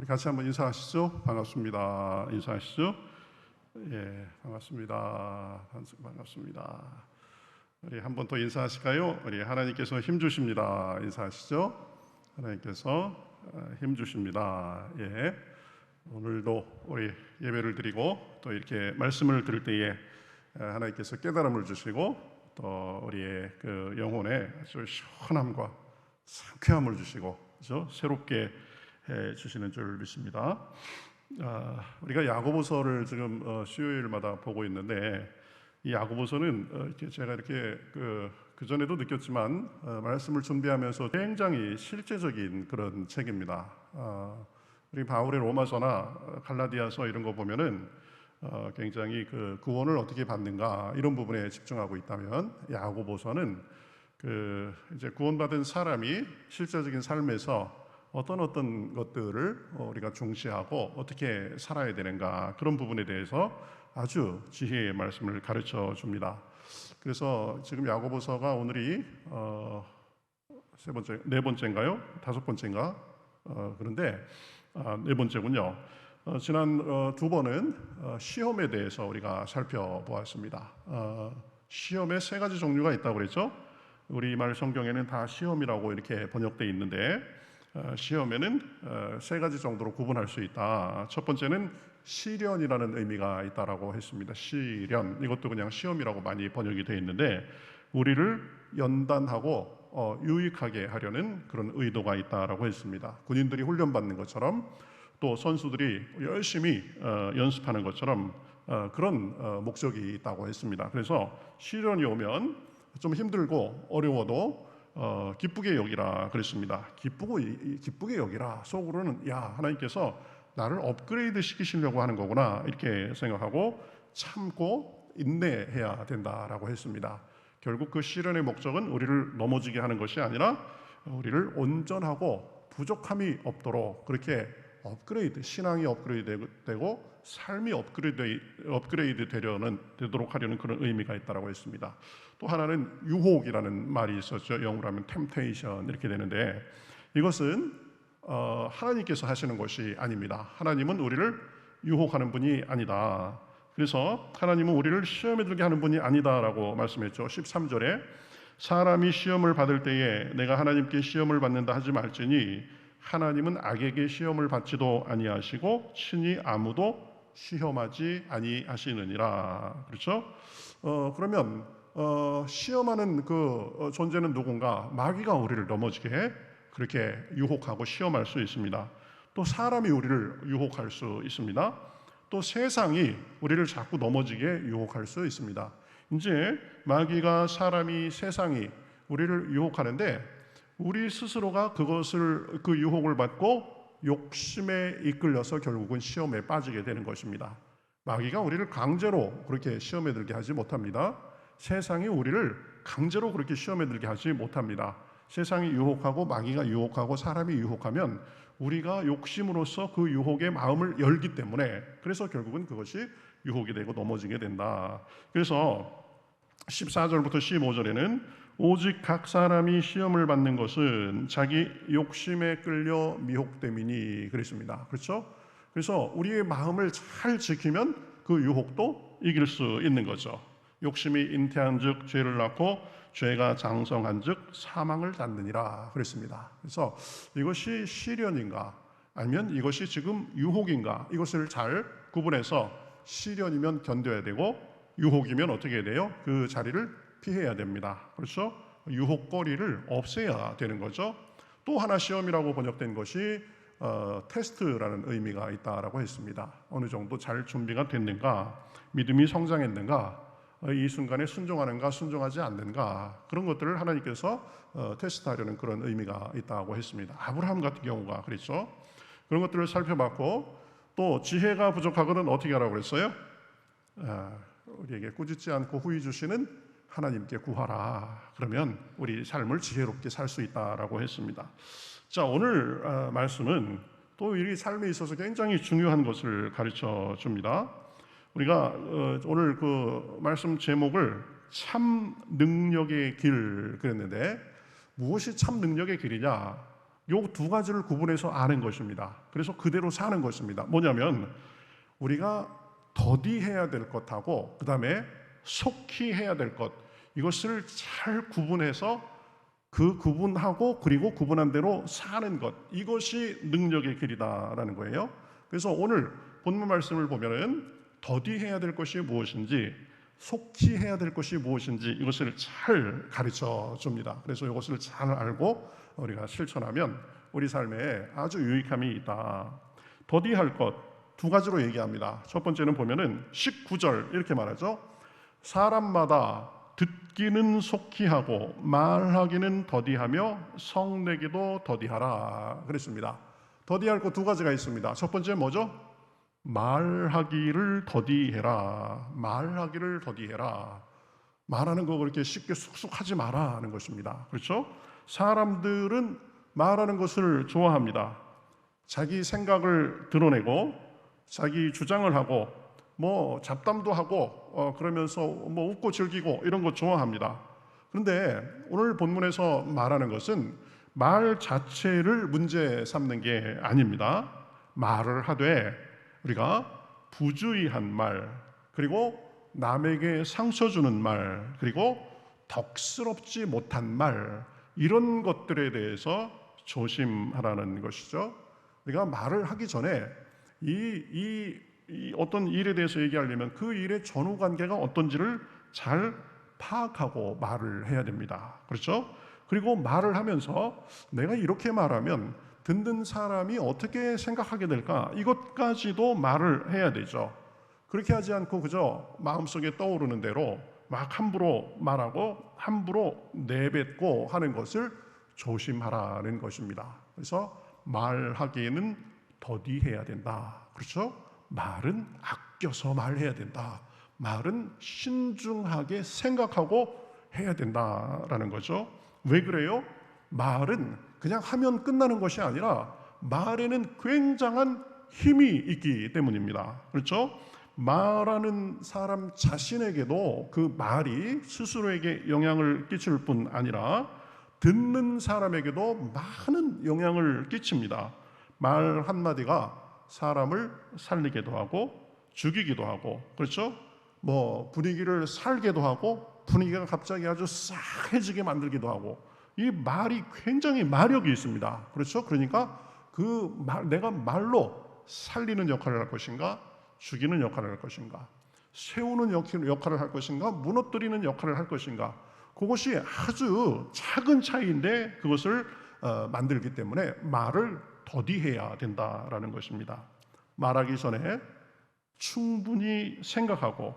우리 같이 한번 인사하시죠. 반갑습니다. 인사하시죠. 예, 반갑습니다. 반갑습니다. 우리 한 번 더 인사하실까요? 우리 하나님께서 힘 주십니다. 인사하시죠. 하나님께서 힘 주십니다. 예, 오늘도 우리 예배를 드리고 또 이렇게 말씀을 들을 때에 하나님께서 깨달음을 주시고 또 우리의 그 영혼에 아주 시원함과 상쾌함을 주시고 그렇죠? 새롭게 해 주시는 줄 믿습니다. 우리가 야고보서를 지금 수요일마다 보고 있는데 이 야고보서는 제가 이렇게 그 전에도 느꼈지만 말씀을 준비하면서 굉장히 실제적인 그런 책입니다. 우리 바울의 로마서나 갈라디아서 이런 거 보면은 굉장히 그 구원을 어떻게 받는가 이런 부분에 집중하고 있다면 야고보서는 그 이제 구원받은 사람이 실제적인 삶에서 어떤 것들을 우리가 중시하고 어떻게 살아야 되는가 그런 부분에 대해서 아주 지혜의 말씀을 가르쳐 줍니다. 그래서 지금 야고보서가 오늘이 네 번째인가요? 다섯 번째인가? 그런데 네 번째군요. 지난 두 번은 시험에 대해서 우리가 살펴보았습니다. 시험에 세 가지 종류가 있다고 그랬죠? 우리말 성경에는 다 시험이라고 이렇게 번역되어 있는데 시험에는 세 가지 정도로 구분할 수 있다. 첫 번째는 시련이라는 의미가 있다라고 했습니다. 시련, 이것도 그냥 시험이라고 많이 번역이 되어 있는데 우리를 연단하고 유익하게 하려는 그런 의도가 있다라고 했습니다. 군인들이 훈련받는 것처럼 또 선수들이 열심히 연습하는 것처럼 그런 목적이 있다고 했습니다. 그래서 시련이 오면 좀 힘들고 어려워도 기쁘게 여기라 그랬습니다. 기쁘게 여기라. 속으로는 야, 하나님께서 나를 업그레이드 시키시려고 하는 거구나 이렇게 생각하고 참고 인내해야 된다라고 했습니다. 결국 그 시련의 목적은 우리를 넘어지게 하는 것이 아니라 우리를 온전하고 부족함이 없도록 그렇게 신앙이 업그레이드 되고 삶이 업그레이드 되도록 하려는 그런 의미가 있다라고 했습니다. 또 하나는 유혹이라는 말이 있었죠. 영어로 하면 temptation 이렇게 되는데 이것은 하나님께서 하시는 것이 아닙니다. 하나님은 우리를 유혹하는 분이 아니다. 그래서 하나님은 우리를 시험에 들게 하는 분이 아니다라고 말씀했죠. 13절에 사람이 시험을 받을 때에 내가 하나님께 시험을 받는다 하지 말지니 하나님은 악에게 시험을 받지도 아니하시고 친히 아무도 시험하지 아니하시느니라. 그렇죠? 그러면 시험하는 그 존재는 누군가? 마귀가 우리를 넘어지게 그렇게 유혹하고 시험할 수 있습니다. 또 사람이 우리를 유혹할 수 있습니다. 또 세상이 우리를 자꾸 넘어지게 유혹할 수 있습니다. 이제 마귀가 사람이 세상이 우리를 유혹하는데 우리 스스로가 그 유혹을 받고 욕심에 이끌려서 결국은 시험에 빠지게 되는 것입니다. 마귀가 우리를 강제로 그렇게 시험에 들게 하지 못합니다. 세상이 우리를 강제로 그렇게 시험에 들게 하지 못합니다. 세상이 유혹하고 마귀가 유혹하고 사람이 유혹하면 우리가 욕심으로써 그 유혹에 마음을 열기 때문에 그래서 결국은 그것이 유혹이 되고 넘어지게 된다. 그래서 14절부터 15절에는 오직 각 사람이 시험을 받는 것은 자기 욕심에 끌려 미혹됨이니 그랬습니다. 그렇죠? 그래서 우리의 마음을 잘 지키면 그 유혹도 이길 수 있는 거죠. 욕심이 잉태한즉 죄를 낳고 죄가 장성한즉 사망을 낳느니라 그랬습니다. 그래서 이것이 시련인가 아니면 이것이 지금 유혹인가 이것을 잘 구분해서 시련이면 견뎌야 되고 유혹이면 어떻게 해야 돼요? 그 자리를 피해야 됩니다. 그렇죠? 유혹거리를 없애야 되는 거죠. 또 하나 시험이라고 번역된 것이 테스트라는 의미가 있다라고 했습니다. 어느 정도 잘 준비가 됐는가, 믿음이 성장했는가, 이 순간에 순종하는가, 순종하지 않는가 그런 것들을 하나님께서 테스트하려는 그런 의미가 있다고 했습니다. 아브라함 같은 경우가 그랬죠. 그런 것들을 살펴봤고 또 지혜가 부족하거든 어떻게 하라고 그랬어요? 우리에게 꾸짖지 않고 후히 주시는 하나님께 구하라. 그러면 우리 삶을 지혜롭게 살 수 있다라고 했습니다. 자, 오늘 말씀은 또 이 삶에 있어서 굉장히 중요한 것을 가르쳐 줍니다. 우리가 오늘 그 말씀 제목을 참 능력의 길 그랬는데 무엇이 참 능력의 길이냐? 요 두 가지를 구분해서 아는 것입니다. 그래서 그대로 사는 것입니다. 뭐냐면 우리가 더디해야 될 것하고 그 다음에 속히 해야 될 것, 이것을 잘 구분해서 그 구분하고 그리고 구분한 대로 사는 것, 이것이 능력의 길이다라는 거예요. 그래서 오늘 본문 말씀을 보면은 더디해야 될 것이 무엇인지, 속히 해야 될 것이 무엇인지 이것을 잘 가르쳐 줍니다. 그래서 이것을 잘 알고 우리가 실천하면 우리 삶에 아주 유익함이 있다. 더디할 것 두 가지로 얘기합니다. 첫 번째는 보면은 19절 이렇게 말하죠. 사람마다 듣기는 속히 하고 말하기는 더디하며 성내기도 더디하라 그랬습니다. 더디할 것 두 가지가 있습니다. 첫 번째 뭐죠? 말하기를 더디해라. 말하기를 더디해라. 말하는 거 그렇게 쉽게 쑥쑥 하지 마라 하는 것입니다. 그렇죠? 사람들은 말하는 것을 좋아합니다. 자기 생각을 드러내고 자기 주장을 하고 뭐 잡담도 하고 그러면서 뭐 웃고 즐기고 이런 거 좋아합니다. 그런데 오늘 본문에서 말하는 것은 말 자체를 문제 삼는 게 아닙니다. 말을 하되 우리가 부주의한 말, 그리고 남에게 상처 주는 말, 그리고 덕스럽지 못한 말, 이런 것들에 대해서 조심하라는 것이죠. 우리가 말을 하기 전에 이 어떤 일에 대해서 얘기하려면 그 일의 전후 관계가 어떤지를 잘 파악하고 말을 해야 됩니다. 그렇죠? 그리고 말을 하면서 내가 이렇게 말하면 듣는 사람이 어떻게 생각하게 될까? 이것까지도 말을 해야 되죠. 그렇게 하지 않고 그저 마음속에 떠오르는 대로 막 함부로 말하고 함부로 내뱉고 하는 것을 조심하라는 것입니다. 그래서 말하기에는 더디해야 된다. 그렇죠? 말은 아껴서 말해야 된다. 말은 신중하게 생각하고 해야 된다라는 거죠. 왜 그래요? 말은 그냥 하면 끝나는 것이 아니라 말에는 굉장한 힘이 있기 때문입니다. 그렇죠? 말하는 사람 자신에게도 그 말이 스스로에게 영향을 끼칠 뿐 아니라 듣는 사람에게도 많은 영향을 끼칩니다. 말 한마디가 사람을 살리기도 하고 죽이기도 하고, 그렇죠? 뭐 분위기를 살게도 하고 분위기가 갑자기 아주 싸해지게 만들기도 하고, 이 말이 굉장히 마력이 있습니다. 그렇죠? 그러니까 그 말, 내가 말로 살리는 역할을 할 것인가, 죽이는 역할을 할 것인가, 세우는 역할을 할 것인가, 무너뜨리는 역할을 할 것인가, 그것이 아주 작은 차이인데 그것을 만들기 때문에 말을 더디해야 된다라는 것입니다. 말하기 전에 충분히 생각하고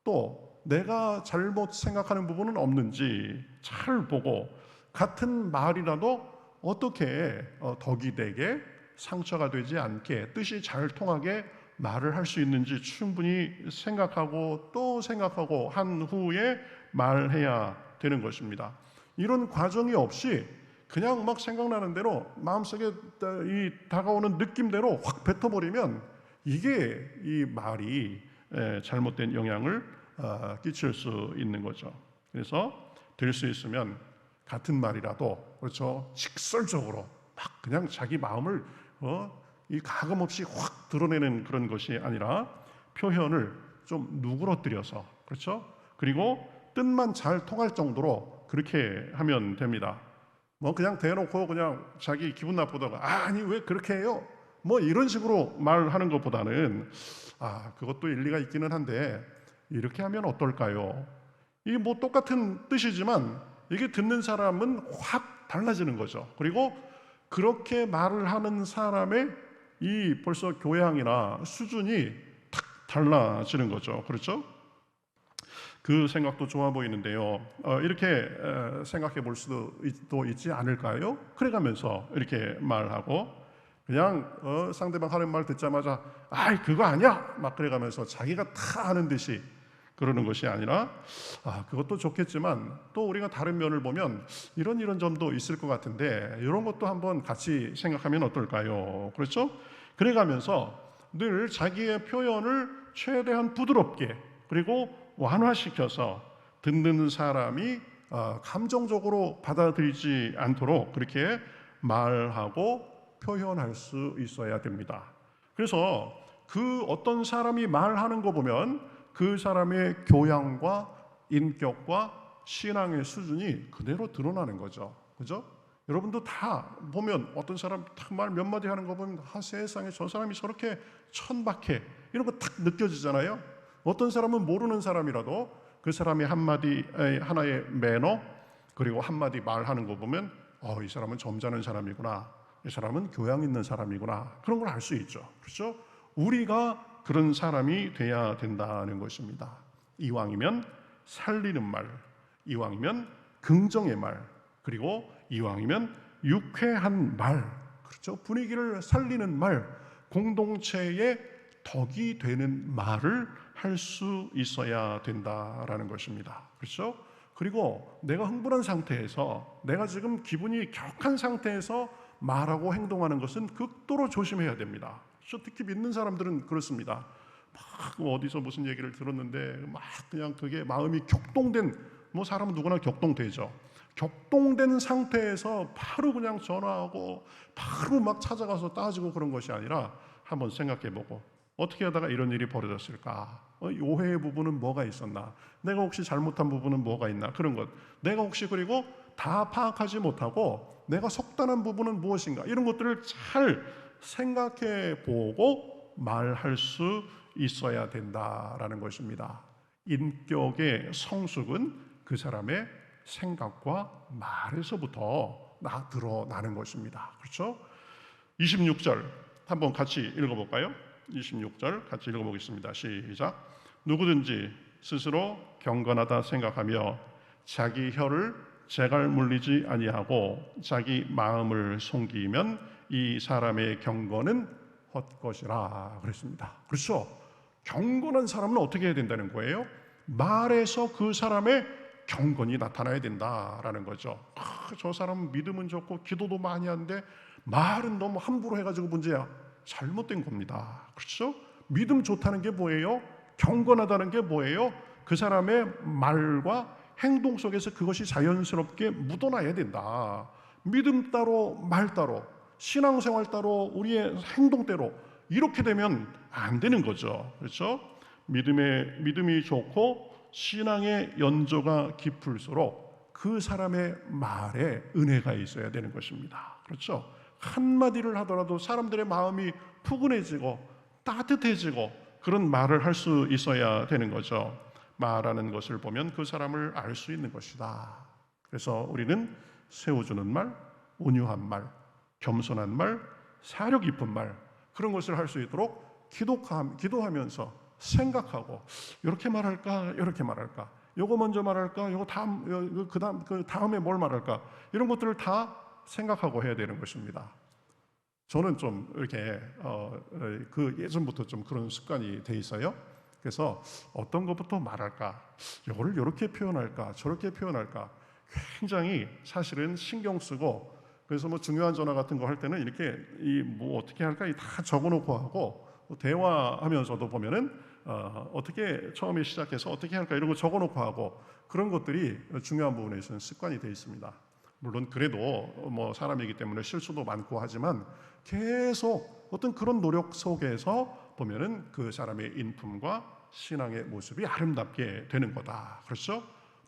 또 내가 잘못 생각하는 부분은 없는지 잘 보고 같은 말이라도 어떻게 덕이 되게 상처가 되지 않게 뜻이 잘 통하게 말을 할 수 있는지 충분히 생각하고 또 생각하고 한 후에 말해야 되는 것입니다. 이런 과정이 없이 그냥 막 생각나는 대로 마음속에 이 다가오는 느낌대로 확 뱉어버리면 이게 이 말이 잘못된 영향을 끼칠 수 있는 거죠. 그래서 될 수 있으면 같은 말이라도 그렇죠, 직설적으로 막 그냥 자기 마음을 이 가감 없이 확 드러내는 그런 것이 아니라 표현을 좀 누그러뜨려서, 그렇죠? 그리고 뜻만 잘 통할 정도로 그렇게 하면 됩니다. 뭐 그냥 대놓고 그냥 자기 기분 나쁘다고 아니 왜 그렇게 해요? 뭐 이런 식으로 말하는 것보다는 그것도 일리가 있기는 한데 이렇게 하면 어떨까요? 이게 뭐 똑같은 뜻이지만 이게 듣는 사람은 확 달라지는 거죠. 그리고 그렇게 말을 하는 사람의 이 벌써 교양이나 수준이 탁 달라지는 거죠. 그렇죠? 그 생각도 좋아 보이는데요. 이렇게 생각해 볼 수도 있지 않을까요? 그래가면서 이렇게 말하고 그냥 상대방 하는 말 듣자마자 그거 아니야! 막 그래가면서 자기가 다 아는 듯이 그러는 것이 아니라 그것도 좋겠지만 또 우리가 다른 면을 보면 이런 점도 있을 것 같은데 이런 것도 한번 같이 생각하면 어떨까요? 그렇죠? 그래가면서 늘 자기의 표현을 최대한 부드럽게 그리고 완화시켜서 듣는 사람이 감정적으로 받아들이지 않도록 그렇게 말하고 표현할 수 있어야 됩니다. 그래서 그 어떤 사람이 말하는 거 보면 그 사람의 교양과 인격과 신앙의 수준이 그대로 드러나는 거죠. 그죠? 여러분도 다 보면 어떤 사람 말 몇 마디 하는 거 보면 세상에 저 사람이 저렇게 천박해 이런 거 딱 느껴지잖아요. 어떤 사람은 모르는 사람이라도 그 사람이 한마디 하나의 매너 그리고 한마디 말하는 거 보면 이 사람은 점잖은 사람이구나, 이 사람은 교양 있는 사람이구나, 그런 걸 알 수 있죠. 그렇죠? 우리가 그런 사람이 돼야 된다는 것입니다. 이왕이면 살리는 말, 이왕이면 긍정의 말, 그리고 이왕이면 유쾌한 말, 그렇죠? 분위기를 살리는 말, 공동체의 덕이 되는 말을 할 수 있어야 된다라는 것입니다. 그렇죠? 그리고 내가 흥분한 상태에서, 내가 지금 기분이 격한 상태에서 말하고 행동하는 것은 극도로 조심해야 됩니다. 특히 믿는 사람들은 그렇습니다. 막 어디서 무슨 얘기를 들었는데 막 그냥 그게 마음이 격동된, 사람은 누구나 격동되죠. 격동된 상태에서 바로 그냥 전화하고 바로 막 찾아가서 따지고 그런 것이 아니라 한번 생각해보고 어떻게 하다가 이런 일이 벌어졌을까? 오해의 부분은 뭐가 있었나? 내가 혹시 잘못한 부분은 뭐가 있나? 그런 것. 내가 혹시 그리고 다 파악하지 못하고 내가 속단한 부분은 무엇인가? 이런 것들을 잘 생각해 보고 말할 수 있어야 된다라는 것입니다. 인격의 성숙은 그 사람의 생각과 말에서부터 드러나는 것입니다. 그렇죠? 26절 한번 같이 읽어볼까요? 26절 같이 읽어보겠습니다. 시작. 누구든지 스스로 경건하다 생각하며 자기 혀를 재갈 물리지 아니하고 자기 마음을 숨기면 이 사람의 경건은 헛것이라 그랬습니다. 그렇죠? 경건한 사람은 어떻게 해야 된다는 거예요? 말에서 그 사람의 경건이 나타나야 된다라는 거죠. 저 사람은 믿음은 좋고 기도도 많이 하는데 말은 너무 함부로 해가지고 문제야. 잘못된 겁니다. 그렇죠? 믿음 좋다는 게 뭐예요? 경건하다는 게 뭐예요? 그 사람의 말과 행동 속에서 그것이 자연스럽게 묻어나야 된다. 믿음 따로 말 따로 신앙생활 따로 우리의 행동대로 이렇게 되면 안 되는 거죠. 그렇죠? 믿음이 좋고 신앙의 연조가 깊을수록 그 사람의 말에 은혜가 있어야 되는 것입니다. 그렇죠? 한마디를 하더라도 사람들의 마음이 푸근해지고 따뜻해지고 그런 말을 할 수 있어야 되는 거죠. 말하는 것을 보면 그 사람을 알 수 있는 것이다. 그래서 우리는 세워주는 말, 온유한 말, 겸손한 말, 사려 깊은 말, 그런 것을 할 수 있도록 기도하면서 생각하고 이렇게 말할까, 이렇게 말할까, 요거 먼저 말할까, 요거 그 다음에 뭘 말할까, 이런 것들을 다 생각하고 해야 되는 것입니다. 저는 좀 이렇게 그 예전부터 좀 그런 습관이 돼 있어요. 그래서 어떤 것부터 말할까, 요거를 이렇게 표현할까, 저렇게 표현할까, 굉장히 사실은 신경 쓰고, 그래서 중요한 전화 같은 거 할 때는 이렇게 어떻게 할까 다 적어놓고 하고, 대화하면서도 보면은 어떻게 처음에 시작해서 어떻게 할까 이런 거 적어놓고 하고, 그런 것들이 중요한 부분에 있어서는 습관이 되어 있습니다. 물론 그래도 사람이기 때문에 실수도 많고 하지만 계속 어떤 그런 노력 속에서 보면은 그 사람의 인품과 신앙의 모습이 아름답게 되는 거다. 그렇죠?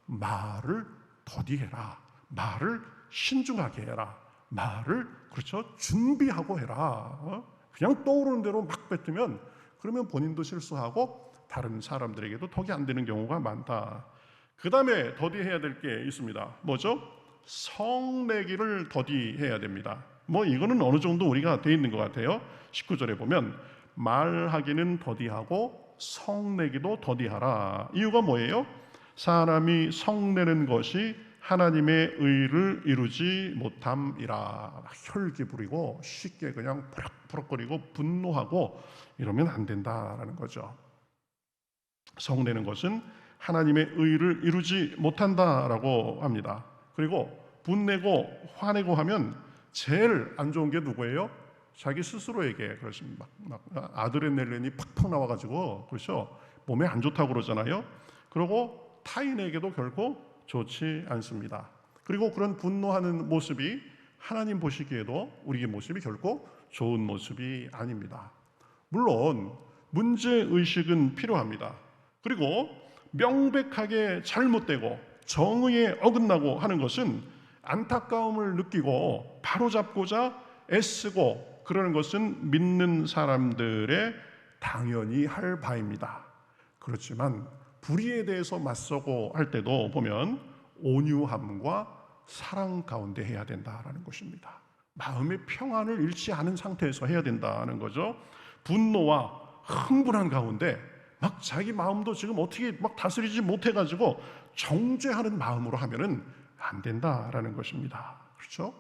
말을 더디해라. 말을 신중하게 해라. 말을 그렇죠? 준비하고 해라. 그냥 떠오르는 대로 막 뱉으면 그러면 본인도 실수하고 다른 사람들에게도 덕이 안 되는 경우가 많다. 그 다음에 더디해야 될 게 있습니다. 뭐죠? 성내기를 더디해야 됩니다. 이거는 어느 정도 우리가 돼 있는 것 같아요. 19절에 보면 말하기는 더디하고 성내기도 더디하라. 이유가 뭐예요? 사람이 성내는 것이 하나님의 의를 이루지 못함이라. 혈기 부리고 쉽게 그냥 부럭부럭거리고 분노하고 이러면 안 된다라는 거죠. 성내는 것은 하나님의 의를 이루지 못한다라고 합니다. 그리고 분내고 화내고 하면 제일 안 좋은 게 누구예요? 자기 스스로에게. 그렇습니다. 막 아드레날린이 팍팍 나와가지고 그렇죠? 몸에 안 좋다고 그러잖아요. 그리고 타인에게도 결코 좋지 않습니다. 그리고 그런 분노하는 모습이 하나님 보시기에도 우리의 모습이 결코 좋은 모습이 아닙니다. 물론 문제의식은 필요합니다. 그리고 명백하게 잘못되고 정의에 어긋나고 하는 것은 안타까움을 느끼고 바로잡고자 애쓰고 그러는 것은 믿는 사람들의 당연히 할 바입니다. 그렇지만 불의에 대해서 맞서고 할 때도 보면 온유함과 사랑 가운데 해야 된다라는 것입니다. 마음의 평안을 잃지 않은 상태에서 해야 된다는 거죠. 분노와 흥분한 가운데 막 자기 마음도 지금 어떻게 막 다스리지 못해가지고 정죄하는 마음으로 하면은 안 된다라는 것입니다. 그렇죠?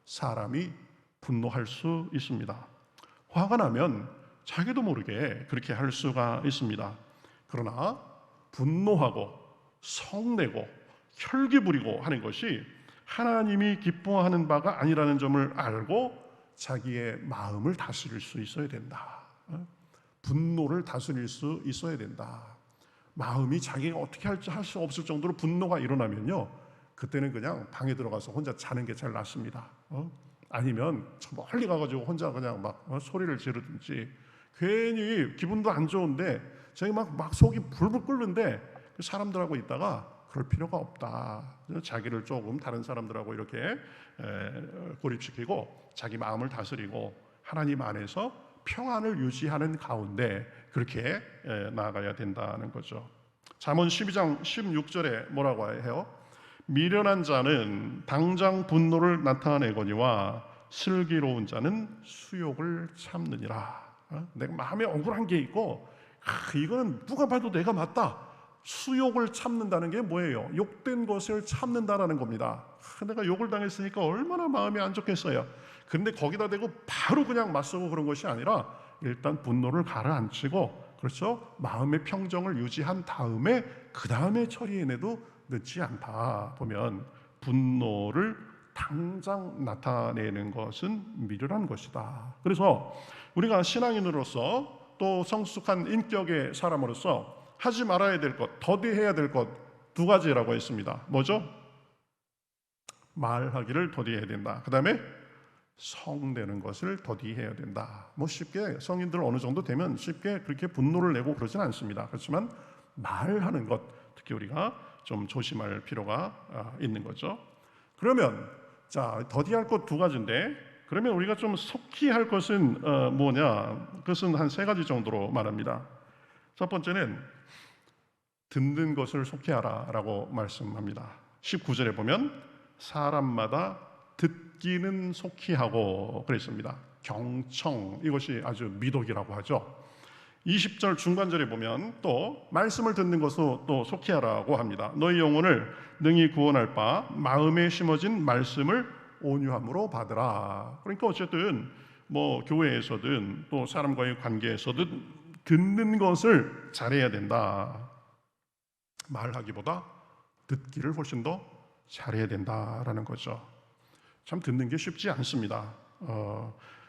사람이 분노할 수 있습니다. 화가 나면 자기도 모르게 그렇게 할 수가 있습니다. 그러나 분노하고 성내고 혈기 부리고 하는 것이 하나님이 기뻐하는 바가 아니라는 점을 알고 자기의 마음을 다스릴 수 있어야 된다. 분노를 다스릴 수 있어야 된다. 마음이 자기가 어떻게 할지 할 수 없을 정도로 분노가 일어나면요, 그때는 그냥 방에 들어가서 혼자 자는 게 제일 낫습니다. 아니면 저 멀리 가가지고 혼자 그냥 막 소리를 지르든지, 괜히 기분도 안 좋은데 자기 막 속이 불불 끓는데 그 사람들하고 있다가 그럴 필요가 없다. 자기를 조금 다른 사람들하고 이렇게 고립시키고 자기 마음을 다스리고 하나님 안에서 평안을 유지하는 가운데 그렇게 나아가야 된다는 거죠. 잠언 12장 16절에 뭐라고 해요? 미련한 자는 당장 분노를 나타내거니와 슬기로운 자는 수욕을 참느니라. 내가 마음에 억울한 게 있고 이거는 누가 봐도 내가 맞다. 수욕을 참는다는 게 뭐예요? 욕된 것을 참는다라는 겁니다. 내가 욕을 당했으니까 얼마나 마음이 안 좋겠어요. 근데 거기다 대고 바로 그냥 맞서고 그런 것이 아니라 일단 분노를 가라앉히고, 그렇죠? 마음의 평정을 유지한 다음에 그 다음에 처리해내도 늦지 않다. 보면 분노를 당장 나타내는 것은 미련한 것이다. 그래서 우리가 신앙인으로서 또 성숙한 인격의 사람으로서 하지 말아야 될 것, 더디해야 될 것 두 가지라고 했습니다. 뭐죠? 말하기를 더디해야 된다. 그 다음에 성내는 것을 더디해야 된다. 뭐 쉽게 성인들 어느 정도 되면 쉽게 그렇게 분노를 내고 그러진 않습니다. 그렇지만 말하는 것, 특히 우리가 좀 조심할 필요가 있는 거죠. 그러면 자, 더디할 것 두 가지인데, 그러면 우리가 좀 속히 할 것은 뭐냐? 그것은 한 세 가지 정도로 말합니다. 첫 번째는 듣는 것을 속히 하라라고 말씀합니다. 19절에 보면 사람마다 듣기는 속히 하고 그랬습니다. 경청, 이것이 아주 미덕이라고 하죠. 20절 중간절에 보면 또 말씀을 듣는 것도 또 속히 하라고 합니다. 너희 영혼을 능히 구원할 바 마음에 심어진 말씀을 온유함으로 받으라. 그러니까 어쨌든 뭐 교회에서든 또 사람과의 관계에서든 듣는 것을 잘해야 된다. 말하기보다 듣기를 훨씬 더 잘해야 된다라는 거죠. 참 듣는 게 쉽지 않습니다.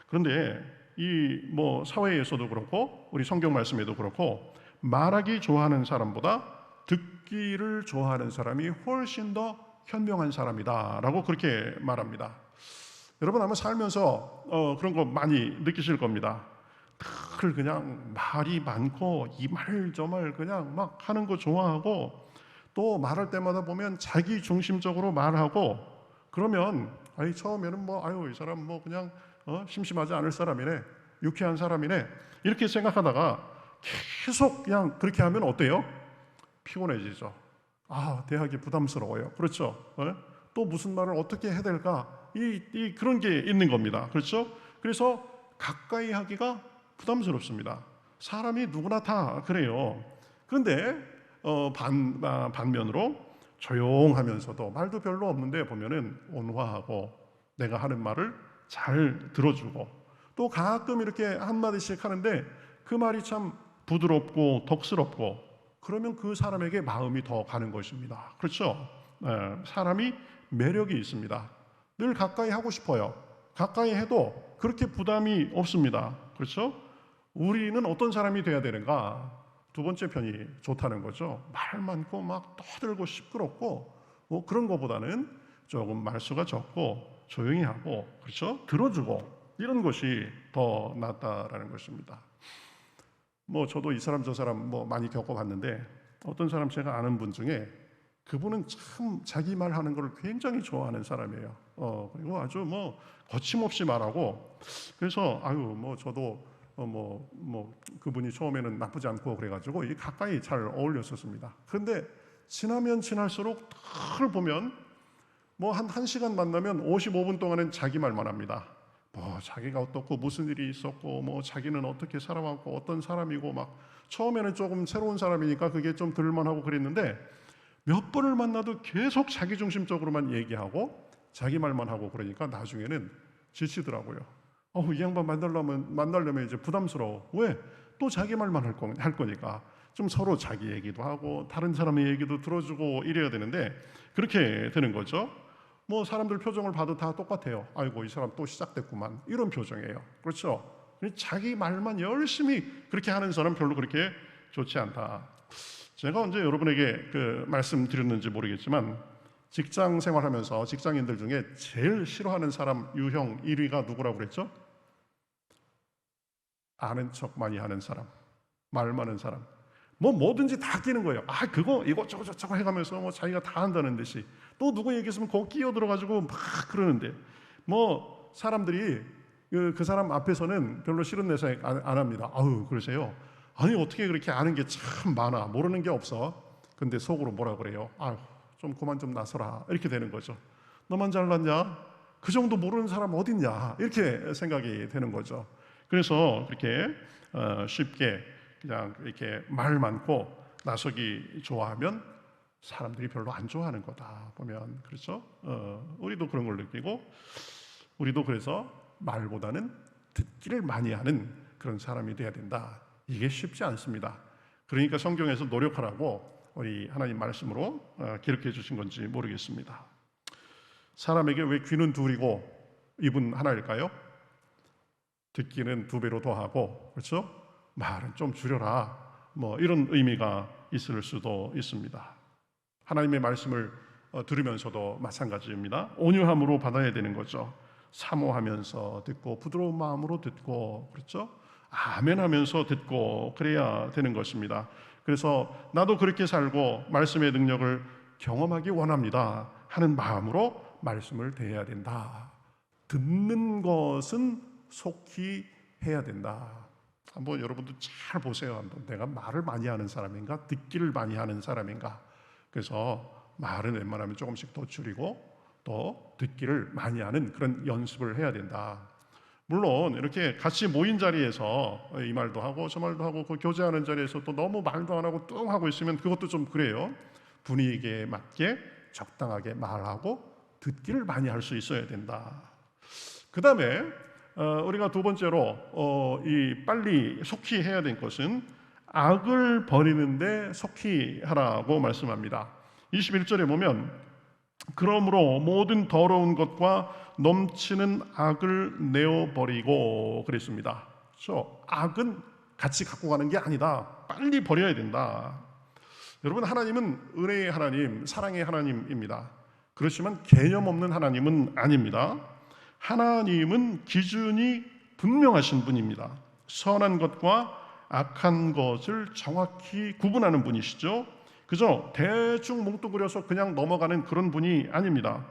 그런데 이 뭐 사회에서도 그렇고 우리 성경 말씀에도 그렇고 말하기 좋아하는 사람보다 듣기를 좋아하는 사람이 훨씬 더 현명한 사람이다라고 그렇게 말합니다. 여러분 아마 살면서 그런 거 많이 느끼실 겁니다. 늘 그냥 말이 많고 이 말 저 말 그냥 막 하는 거 좋아하고, 또 말할 때마다 보면 자기 중심적으로 말하고, 그러면 처음에는 뭐 이 사람 뭐 그냥 심심하지 않을 사람이네, 유쾌한 사람이네 이렇게 생각하다가 계속 그냥 그렇게 하면 어때요? 피곤해지죠. 대하기 부담스러워요. 그렇죠? 또 무슨 말을 어떻게 해야 될까? 그런 게 있는 겁니다. 그렇죠? 그래서 가까이 하기가 부담스럽습니다. 사람이 누구나 다 그래요. 그런데 반면으로 조용하면서도 말도 별로 없는데 보면은 온화하고 내가 하는 말을 잘 들어주고, 또 가끔 이렇게 한마디씩 하는데 그 말이 참 부드럽고 덕스럽고, 그러면 그 사람에게 마음이 더 가는 것입니다. 그렇죠? 사람이 매력이 있습니다. 늘 가까이 하고 싶어요. 가까이 해도 그렇게 부담이 없습니다. 그렇죠? 우리는 어떤 사람이 돼야 되는가? 두 번째 편이 좋다는 거죠. 말 많고 막 떠들고 시끄럽고 그런 것보다는 조금 말수가 적고 조용히 하고, 그렇죠? 들어주고, 이런 것이 더 낫다라는 것입니다. 뭐 저도 이 사람 저 사람 뭐 많이 겪어봤는데, 어떤 사람 제가 아는 분 중에 그분은 참 자기 말하는 걸 굉장히 좋아하는 사람이에요. 그리고 아주 뭐 거침없이 말하고, 그래서 아유 뭐 저도 그분이 처음에는 나쁘지 않고 그래가지고 이 가까이 잘 어울렸었습니다. 그런데 지나면 지날수록 늘 보면 뭐 한 시간 만나면 55분 동안은 자기 말만 합니다. 뭐 자기가 어떻고 무슨 일이 있었고 뭐 자기는 어떻게 살아왔고 어떤 사람이고, 막 처음에는 조금 새로운 사람이니까 그게 좀 들만하고 그랬는데, 몇 번을 만나도 계속 자기중심적으로만 얘기하고 자기 말만 하고 그러니까 나중에는 지치더라고요. 이 양반 만나려면 이제 부담스러워. 왜? 또 자기 말만 할 거니까. 좀 서로 자기 얘기도 하고 다른 사람의 얘기도 들어주고 이래야 되는데, 그렇게 되는 거죠. 뭐 사람들 표정을 봐도 다 똑같아요. 아이고 이 사람 또 시작됐구만, 이런 표정이에요. 그렇죠? 자기 말만 열심히 그렇게 하는 사람 별로 그렇게 좋지 않다. 제가 언제 여러분에게 그 말씀드렸는지 모르겠지만, 직장 생활하면서 직장인들 중에 제일 싫어하는 사람 유형 1위가 누구라고 그랬죠? 아는 척 많이 하는 사람, 말 많은 사람. 뭐 뭐든지 다 끼는 거예요. 그거 이거 저거 해가면서 뭐 자기가 다 한다는 듯이, 또 누구 얘기했으면 거기 끼어 들어가지고 막 그러는데, 뭐 사람들이 그 사람 앞에서는 별로 싫은 내색 안 합니다. 그러세요? 아니 어떻게 그렇게 아는 게 참 많아, 모르는 게 없어. 근데 속으로 뭐라 그래요? 좀 그만 좀 나서라, 이렇게 되는 거죠. 너만 잘났냐? 그 정도 모르는 사람 어딨냐, 이렇게 생각이 되는 거죠. 그래서 그렇게 쉽게 그냥 이렇게 말 많고 나서기 좋아하면 사람들이 별로 안 좋아하는 거다 보면, 그렇죠? 우리도 그런 걸 느끼고, 우리도 그래서 말보다는 듣기를 많이 하는 그런 사람이 돼야 된다. 이게 쉽지 않습니다. 그러니까 성경에서 노력하라고 우리 하나님 말씀으로 기록해 주신 건지 모르겠습니다. 사람에게 왜 귀는 둘이고 입은 하나일까요? 듣기는 두 배로 더하고, 그렇죠? 말은 좀 줄여라, 뭐 이런 의미가 있을 수도 있습니다. 하나님의 말씀을 들으면서도 마찬가지입니다. 온유함으로 받아야 되는 거죠. 사모하면서 듣고 부드러운 마음으로 듣고, 그렇죠? 아멘 하면서 듣고 그래야 되는 것입니다. 그래서 나도 그렇게 살고 말씀의 능력을 경험하기 원합니다 하는 마음으로 말씀을 대해야 된다. 듣는 것은 속히 해야 된다. 한번 여러분도 잘 보세요. 한번 내가 말을 많이 하는 사람인가, 듣기를 많이 하는 사람인가. 그래서 말은 웬만하면 조금씩 더 줄이고 또 듣기를 많이 하는 그런 연습을 해야 된다. 물론 이렇게 같이 모인 자리에서 이 말도 하고 저 말도 하고 그 교제하는 자리에서 또 너무 말도 안 하고 뚱 하고 있으면 그것도 좀 그래요. 분위기에 맞게 적당하게 말하고 듣기를 많이 할 수 있어야 된다. 그 다음에 우리가 두 번째로 이 빨리 속히 해야 될 것은 악을 버리는데 속히 하라고 말씀합니다. 21절에 보면 그러므로 모든 더러운 것과 넘치는 악을 내어버리고 그랬습니다. 그렇죠? 악은 같이 갖고 가는 게 아니다. 빨리 버려야 된다. 여러분, 하나님은 은혜의 하나님, 사랑의 하나님입니다. 그렇지만 개념 없는 하나님은 아닙니다. 하나님은 기준이 분명하신 분입니다. 선한 것과 악한 것을 정확히 구분하는 분이시죠. 그저 대충 뭉뚱그려서 그냥 넘어가는 그런 분이 아닙니다.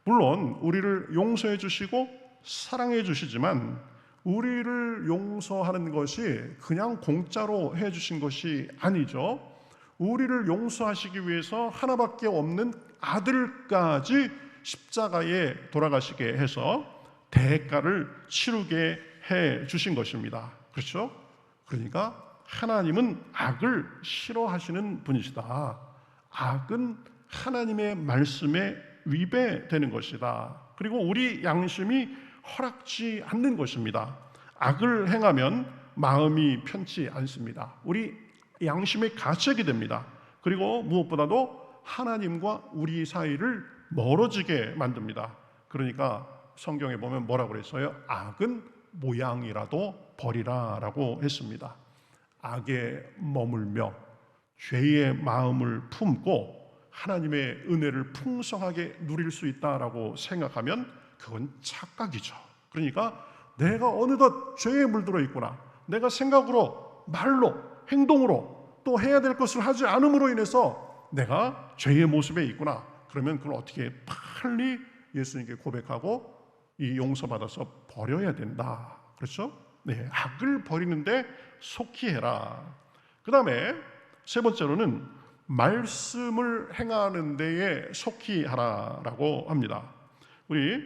물론 우리를 용서해 주시고 사랑해 주시지만, 우리를 용서하는 것이 그냥 공짜로 해 주신 것이 아니죠. 우리를 용서하시기 위해서 하나밖에 없는 아들까지 십자가에 돌아가시게 해서 대가를 치르게 해 주신 것입니다. 그렇죠? 그러니까 하나님은 악을 싫어하시는 분이시다. 악은 하나님의 말씀에 위배되는 것이다. 그리고 우리 양심이 허락지 않는 것입니다. 악을 행하면 마음이 편치 않습니다. 우리 양심의 가책이 됩니다. 그리고 무엇보다도 하나님과 우리 사이를 멀어지게 만듭니다. 그러니까 성경에 보면 뭐라고 그랬어요? 악은 모양이라도 버리라 라고 했습니다. 악에 머물며 죄의 마음을 품고 하나님의 은혜를 풍성하게 누릴 수 있다라고 생각하면 그건 착각이죠. 그러니까 내가 어느덧 죄에 물들어 있구나, 내가 생각으로, 말로, 행동으로 또 해야 될 것을 하지 않음으로 인해서 내가 죄의 모습에 있구나. 그러면 그걸 어떻게 빨리 예수님께 고백하고 이 용서받아서 버려야 된다. 그렇죠? 네, 악을 버리는데 속히 해라. 그 다음에 세 번째로는 말씀을 행하는 데에 속히 하라라고 합니다. 우리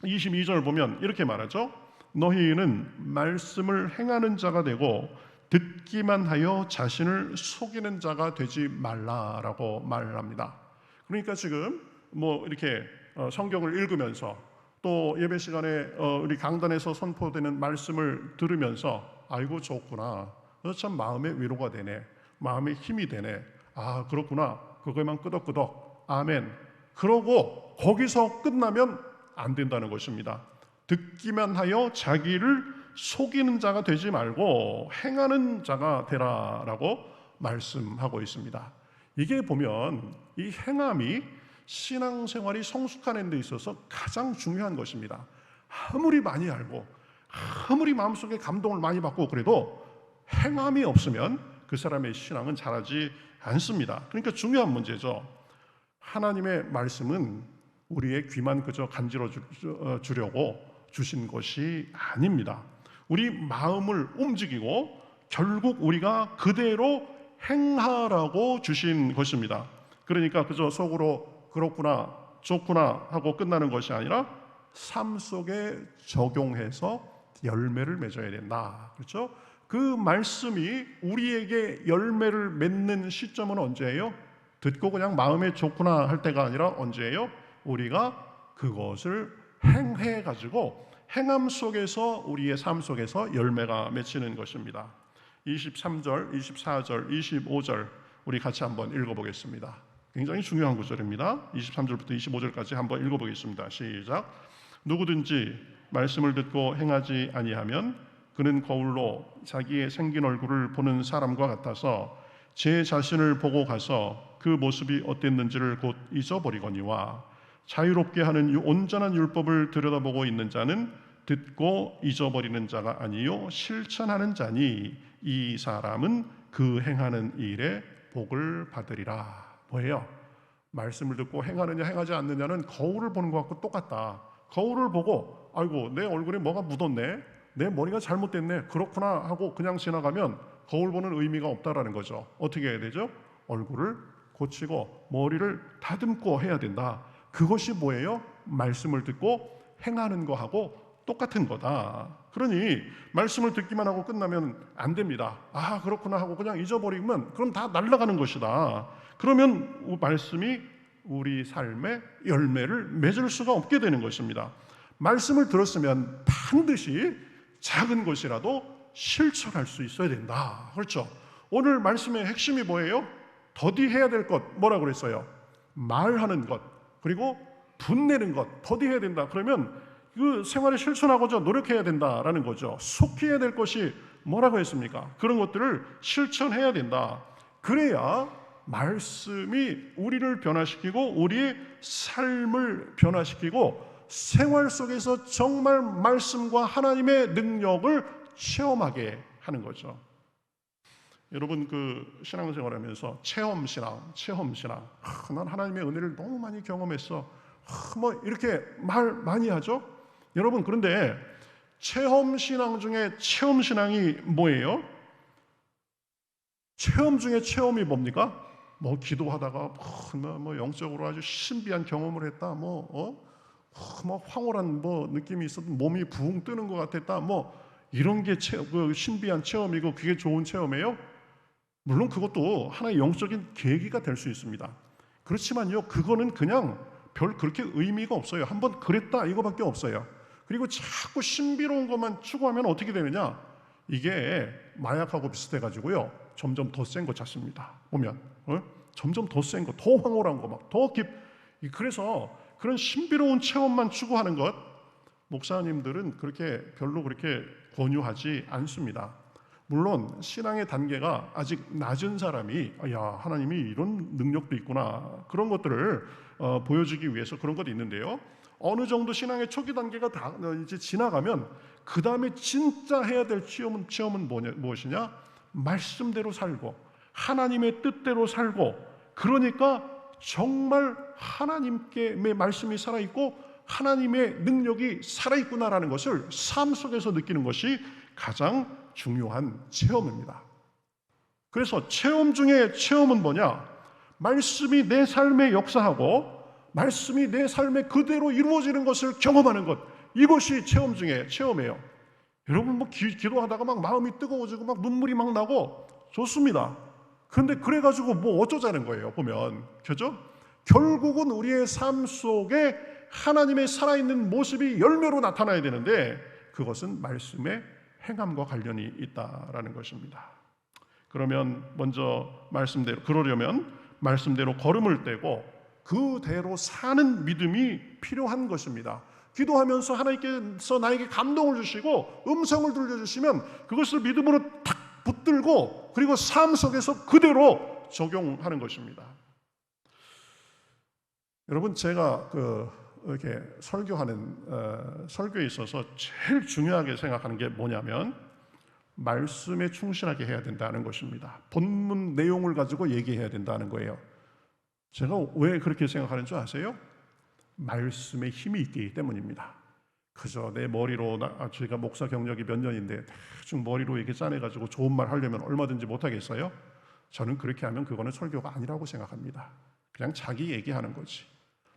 22절 보면 이렇게 말하죠. 너희는 말씀을 행하는 자가 되고 듣기만 하여 자신을 속이는 자가 되지 말라라고 말합니다. 그러니까 지금 뭐 이렇게 성경을 읽으면서 또 예배 시간에 우리 강단에서 선포되는 말씀을 들으면서 아이고 좋구나, 참 마음에 위로가 되네, 마음에 힘이 되네, 아 그렇구나, 그거에만 끄덕끄덕 아멘, 그러고 거기서 끝나면 안 된다는 것입니다. 듣기만 하여 자기를 속이는 자가 되지 말고 행하는 자가 되라라고 말씀하고 있습니다. 이게 보면 이 행함이 신앙생활이 성숙하는 데 있어서 가장 중요한 것입니다. 아무리 많이 알고 아무리 마음속에 감동을 많이 받고 그래도 행함이 없으면 그 사람의 신앙은 자라지 않습니다. 그러니까 중요한 문제죠. 하나님의 말씀은 우리의 귀만 그저 간지러 주려고 주신 것이 아닙니다. 우리 마음을 움직이고 결국 우리가 그대로 행하라고 주신 것입니다. 그러니까 그저 속으로 그렇구나 좋구나 하고 끝나는 것이 아니라 삶 속에 적용해서 열매를 맺어야 된다. 그렇죠? 그 말씀이 우리에게 열매를 맺는 시점은 언제예요? 듣고 그냥 마음에 좋구나 할 때가 아니라 언제예요? 우리가 그것을 행해 가지고 행함 속에서 우리의 삶 속에서 열매가 맺히는 것입니다. 23절, 24절, 25절 우리 같이 한번 읽어보겠습니다. 굉장히 중요한 구절입니다. 23절부터 25절까지 한번 읽어보겠습니다. 시작. 누구든지 말씀을 듣고 행하지 아니하면 그는 거울로 자기의 생긴 얼굴을 보는 사람과 같아서 제 자신을 보고 가서 그 모습이 어땠는지를 곧 잊어버리거니와 자유롭게 하는 온전한 율법을 들여다보고 있는 자는 듣고 잊어버리는 자가 아니요 실천하는 자니 이 사람은 그 행하는 일에 복을 받으리라. 뭐예요? 말씀을 듣고 행하느냐 행하지 않느냐는 거울을 보는 것과 똑같다. 거울을 보고 아이고 내 얼굴에 뭐가 묻었네, 내 머리가 잘못됐네, 그렇구나 하고 그냥 지나가면 거울 보는 의미가 없다라는 거죠. 어떻게 해야 되죠? 얼굴을 고치고 머리를 다듬고 해야 된다. 그것이 뭐예요? 말씀을 듣고 행하는 거하고 똑같은 거다. 그러니 말씀을 듣기만 하고 끝나면 안 됩니다. 아 그렇구나 하고 그냥 잊어버리면 그럼 다 날아가는 것이다. 그러면 말씀이 우리 삶에 열매를 맺을 수가 없게 되는 것입니다. 말씀을 들었으면 반드시 작은 것이라도 실천할 수 있어야 된다. 그렇죠? 오늘 말씀의 핵심이 뭐예요? 더디해야 될 것 뭐라고 그랬어요? 말하는 것, 그리고 분내는 것, 더디해야 된다. 그러면 그 생활에 실천하고자 노력해야 된다라는 거죠. 속히 해야 될 것이 뭐라고 했습니까? 그런 것들을 실천해야 된다. 그래야 말씀이 우리를 변화시키고 우리의 삶을 변화시키고 생활 속에서 정말 말씀과 하나님의 능력을 체험하게 하는 거죠. 여러분 그 신앙생활하면서 체험신앙 난 하나님의 은혜를 너무 많이 경험했어 뭐 이렇게 말 많이 하죠. 여러분 그런데 체험신앙 중에 체험신앙이 뭐예요? 체험 중에 체험이 뭡니까? 뭐 기도하다가 뭐 영적으로 아주 신비한 경험을 했다, 뭐 황홀한 뭐 느낌이 있어도 몸이 붕 뜨는 것 같았다, 뭐 이런 게 그 신비한 체험이고 그게 좋은 체험이에요? 물론 그것도 하나의 영적인 계기가 될 수 있습니다. 그렇지만요, 그거는 그냥 별 그렇게 의미가 없어요. 한번 그랬다 이거밖에 없어요. 그리고 자꾸 신비로운 것만 추구하면 어떻게 되느냐? 이게 마약하고 비슷해가지고요, 점점 더 센 거 찾습니다. 보면 점점 더 센 거, 더 황홀한 거, 막 더 그래서 그런 신비로운 체험만 추구하는 것, 목사님들은 그렇게 별로 그렇게 권유하지 않습니다. 물론 신앙의 단계가 아직 낮은 사람이 야 하나님이 이런 능력도 있구나 그런 것들을 보여주기 위해서 그런 것도 있는데요, 어느 정도 신앙의 초기 단계가 다 이제 지나가면 그 다음에 진짜 해야 될 체험은 무엇이냐? 말씀대로 살고 하나님의 뜻대로 살고, 그러니까 정말 하나님께 말씀이 살아있고 하나님의 능력이 살아있구나라는 것을 삶 속에서 느끼는 것이 가장 중요한 체험입니다. 그래서 체험 중에 체험은 뭐냐? 말씀이 내 삶에 역사하고 말씀이 내 삶에 그대로 이루어지는 것을 경험하는 것, 이것이 체험 중에 체험이에요. 여러분 기도하다가 막 마음이 뜨거워지고 막 눈물이 막 나고 좋습니다. 그런데 그래가지고 뭐 어쩌자는 거예요. 보면 그죠? 결국은 우리의 삶 속에 하나님의 살아있는 모습이 열매로 나타나야 되는데 그것은 말씀의 행함과 관련이 있다라는 것입니다. 그러면 먼저 그러려면 말씀대로 걸음을 떼고 그대로 사는 믿음이 필요한 것입니다. 기도하면서 하나님께서 나에게 감동을 주시고 음성을 들려주시면 그것을 믿음으로 탁 붙들고 그리고 삶 속에서 그대로 적용하는 것입니다. 여러분, 제가 이렇게 설교에 있어서 제일 중요하게 생각하는 게 뭐냐면 말씀에 충실하게 해야 된다는 것입니다. 본문 내용을 가지고 얘기해야 된다는 거예요. 제가 왜 그렇게 생각하는 줄 아세요? 말씀에 힘이 있기 때문입니다. 그저 내 머리로 제가 목사 경력이 몇 년인데 대충 머리로 이렇게 짜내가지고 좋은 말 하려면 얼마든지 못하겠어요? 저는 그렇게 하면 그거는 설교가 아니라고 생각합니다. 그냥 자기 얘기하는 거지.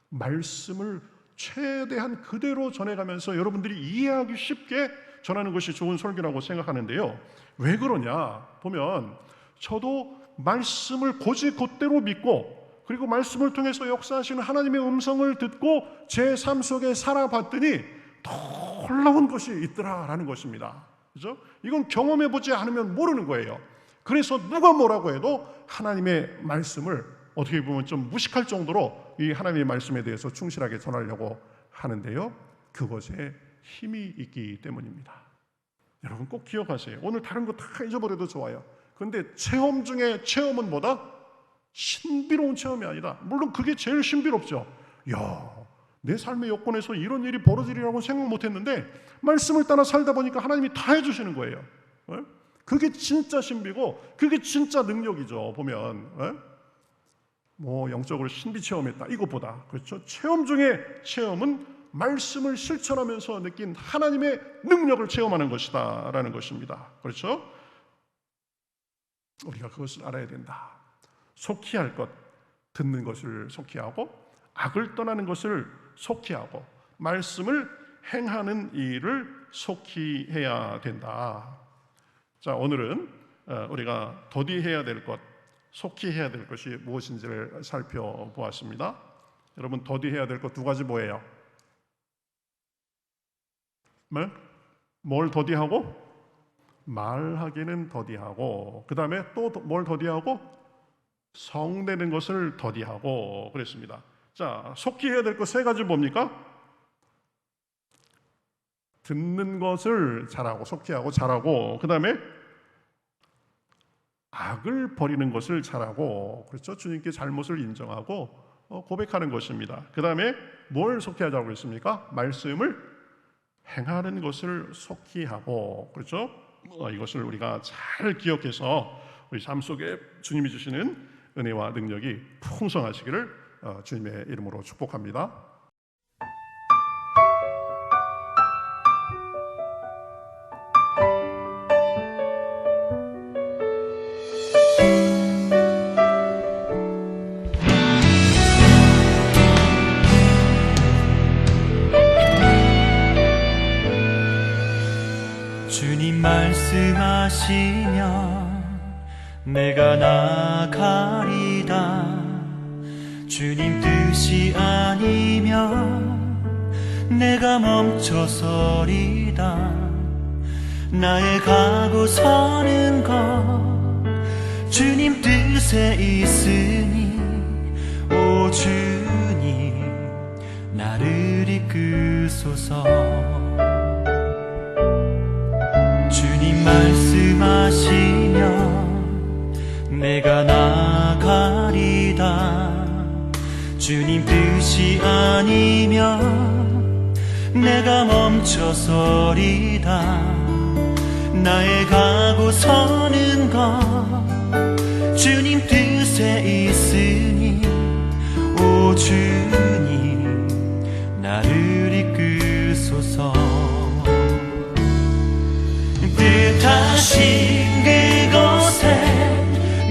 말씀을 최대한 그대로 전해가면서 여러분들이 이해하기 쉽게 전하는 것이 좋은 설교라고 생각하는데요. 왜 그러냐 보면 저도 말씀을 곧대로 믿고 그리고 말씀을 통해서 역사하시는 하나님의 음성을 듣고 제 삶 속에 살아봤더니 놀라운 것이 있더라라는 것입니다. 그죠? 이건 경험해보지 않으면 모르는 거예요. 그래서 누가 뭐라고 해도 하나님의 말씀을 어떻게 보면 좀 무식할 정도로 이 하나님의 말씀에 대해서 충실하게 전하려고 하는데요. 그것에 힘이 있기 때문입니다. 여러분 꼭 기억하세요. 오늘 다른 거 다 잊어버려도 좋아요. 그런데 체험 중에 체험은 뭐다? 신비로운 체험이 아니다. 물론 그게 제일 신비롭죠. 내 삶의 여건에서 이런 일이 벌어지리라고 생각 못했는데 말씀을 따라 살다 보니까 하나님이 다 해주시는 거예요. 그게 진짜 신비고 그게 진짜 능력이죠. 보면 영적으로 신비 체험했다 이것보다, 그렇죠? 체험 중에 체험은 말씀을 실천하면서 느낀 하나님의 능력을 체험하는 것이다 라는 것입니다. 그렇죠? 우리가 그것을 알아야 된다. 속히 할 것, 듣는 것을 속히 하고 악을 떠나는 것을 속히 하고 말씀을 행하는 일을 속히 해야 된다. 자, 오늘은 우리가 더디 해야 될 것, 속히 해야 될 것이 무엇인지를 살펴보았습니다. 여러분, 더디 해야 될 것 두 가지 뭐예요? 뭘 더디하고? 말하기는 더디하고, 그 다음에 또 뭘 더디하고? 성내는 것을 더디하고 그랬습니다. 자, 속히 해야 될 것 세 가지 뭡니까? 듣는 것을 잘하고, 속히 하고 잘하고, 그 다음에 악을 버리는 것을 잘하고, 그렇죠? 주님께 잘못을 인정하고 고백하는 것입니다. 그 다음에 뭘 속히 하자고 했습니까? 말씀을 행하는 것을 속히 하고, 그렇죠? 이것을 우리가 잘 기억해서 우리 삶 속에 주님이 주시는 은혜와 능력이 풍성하시기를 주님의 이름으로 축복합니다. 주님 말씀하시면 내가 나가리다. 주님 뜻이 아니면 내가 멈춰서리다. 나의 가고 서는 것 주님 뜻에 있으니 오 주님 나를 이끄소서. 주님 말씀하시면 내가 나가리다. 주님 뜻이 아니면 내가 멈춰서리다. 나의 가고 서는 것 주님 뜻에 있으니 오 주님 나를 이끄소서. 뜻하신 그곳에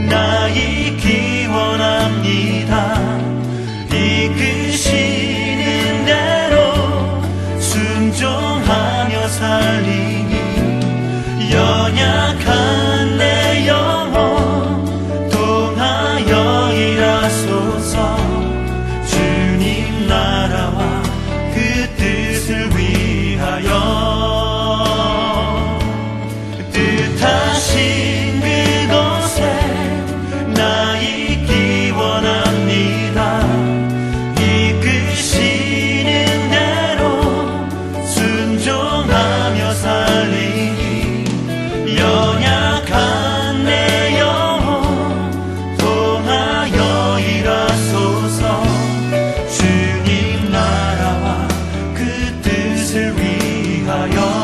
나 있기 원합니다. 이끄시는 대로 순종하며 살리니 연약한 내 영혼 통하여 일하소서. 주님 나라와 그 뜻을 위하여 뜻하신 그곳에 나 있기 원합니다. 이끄시는 대로 순종하며 살리니 연약한 내 영혼 통하여 일하소서. 주님 나라와 그 뜻을 위하여